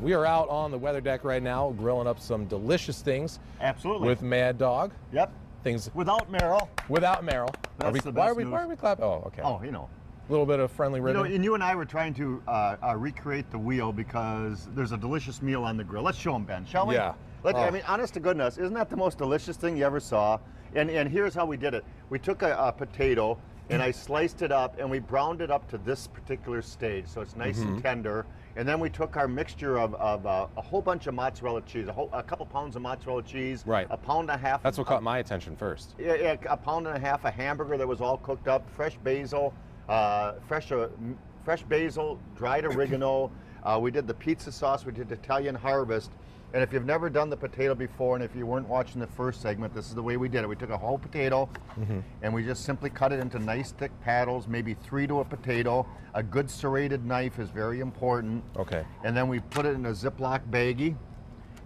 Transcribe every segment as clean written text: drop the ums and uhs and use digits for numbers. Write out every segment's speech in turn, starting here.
We are out on the weather deck right now, grilling up some delicious things. Absolutely. With Mad Dog. Yep. Things without Merrill. Without Merrill. That's the best news. Why are we clapping? Oh, okay. Oh, you know. A little bit of friendly ribbon. You know, and you and I were trying to recreate the wheel because there's a delicious meal on the grill. Let's show them, Ben, shall we? Yeah. I mean, honest to goodness, isn't that the most delicious thing you ever saw? And here's how we did it. We took a potato and I sliced it up and we browned it up to this particular stage, so it's nice and tender. And then we took our mixture of a whole bunch of mozzarella cheese, a couple pounds of mozzarella cheese, right. a pound and a half. That's what caught my attention first. Yeah, a pound and a half of hamburger that was all cooked up, fresh basil, fresh basil, dried oregano. We did the pizza sauce. We did Italian harvest. And if you've never done the potato before, and if you weren't watching the first segment, this is the way we did it. We took a whole potato, and we just simply cut it into nice thick paddles, maybe 3 to a potato. A good serrated knife is very important. Okay. And then we put it in a Ziploc baggie,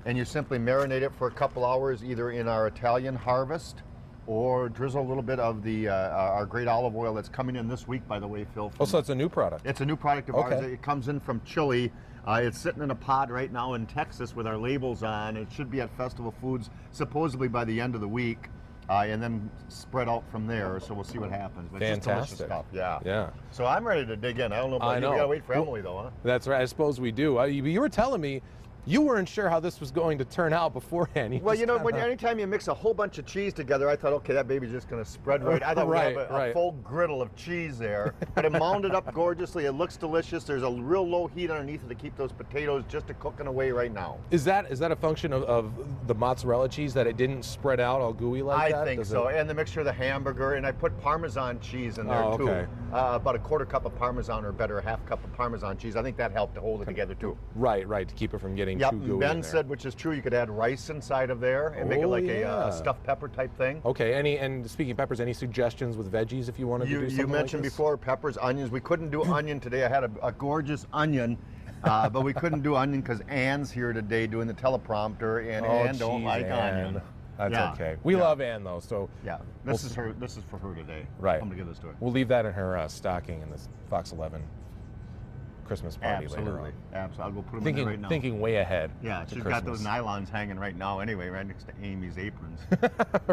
and you simply marinate it for a couple hours, either in our Italian harvest, or drizzle a little bit of the our great olive oil that's coming in this week, by the way, Phil. Oh, so it's a new product. It's a new product of ours. It comes in from Chile. It's sitting in a pod right now in Texas with our labels on. It should be at Festival Foods supposedly by the end of the week, and then spread out from there. So we'll see what happens. But fantastic just delicious stuff. Yeah. Yeah. So I'm ready to dig in. I don't know about you. We gotta wait for Emily though, huh? That's right. I suppose we do. You were telling me you weren't sure how this was going to turn out beforehand. Well, you know, anytime you mix a whole bunch of cheese together, I thought, okay, that baby's just going to spread right. I thought we'd have a full griddle of cheese there. But it mounded up gorgeously. It looks delicious. There's a real low heat underneath it to keep those potatoes just cooking away right now. Is that a function of the mozzarella cheese, that it didn't spread out all gooey like that? I think so. And the mixture of the hamburger, and I put Parmesan cheese in there too. About a quarter cup of Parmesan, or better, a half cup of Parmesan cheese. I think that helped to hold it together too. Right, to keep it from getting too gooey. Ben said, which is true, you could add rice inside of there and make it like a stuffed pepper type thing. Okay, and speaking of peppers, any suggestions with veggies if you wanted to do something You mentioned like this? before peppers, onions. We couldn't do onion today. I had a gorgeous onion, but we couldn't do onion because Anne's here today doing the teleprompter, and Anne don't like onion. That's okay. We love Anne though, so yeah. This is for her today. Right. I'm gonna give this to her. We'll leave that in her stocking in this Fox 11 Christmas party later on. Absolutely. I'll go put them in there right now. Thinking way ahead. Yeah, she's got those nylons hanging right now anyway, right next to Amy's aprons.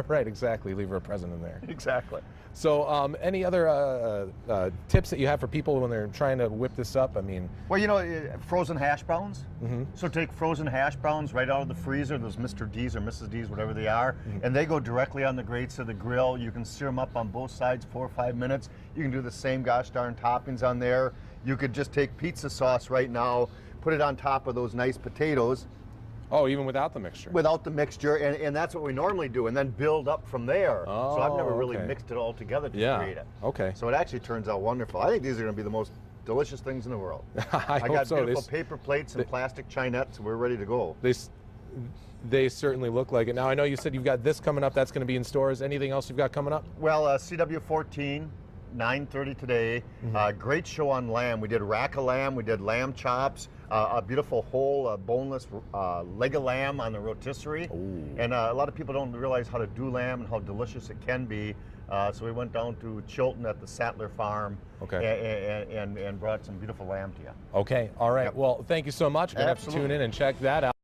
Right, exactly. Leave her a present in there. Exactly. So any other tips that you have for people when they're trying to whip this up? I mean... Well, you know, frozen hash browns. So take frozen hash browns right out of the freezer, those Mr. D's or Mrs. D's, whatever they are, and they go directly on the grates of the grill. You can sear them up on both sides 4 or 5 minutes. You can do the same gosh darn toppings on there. You could just take pizza sauce right now, put it on top of those nice potatoes. Oh, even without the mixture? Without the mixture, and that's what we normally do, and then build up from there. So I've never really mixed it all together to create it. Okay. So it actually turns out wonderful. I think these are going to be the most delicious things in the world. I got so. beautiful paper plates and plastic chinettes. We're ready to go. They certainly look like it. Now, I know you said you've got this coming up. That's going to be in stores. Anything else you've got coming up? Well, CW14. 9:30 today. Great show on lamb. We did rack of lamb, we did lamb chops, a beautiful whole boneless leg of lamb on the rotisserie. And a lot of people don't realize how to do lamb and how delicious it can be. So we went down to Chilton at the Sattler Farm and brought some beautiful lamb to you. Okay, all right. Well, thank you so much. You're going to have to tune in and check that out.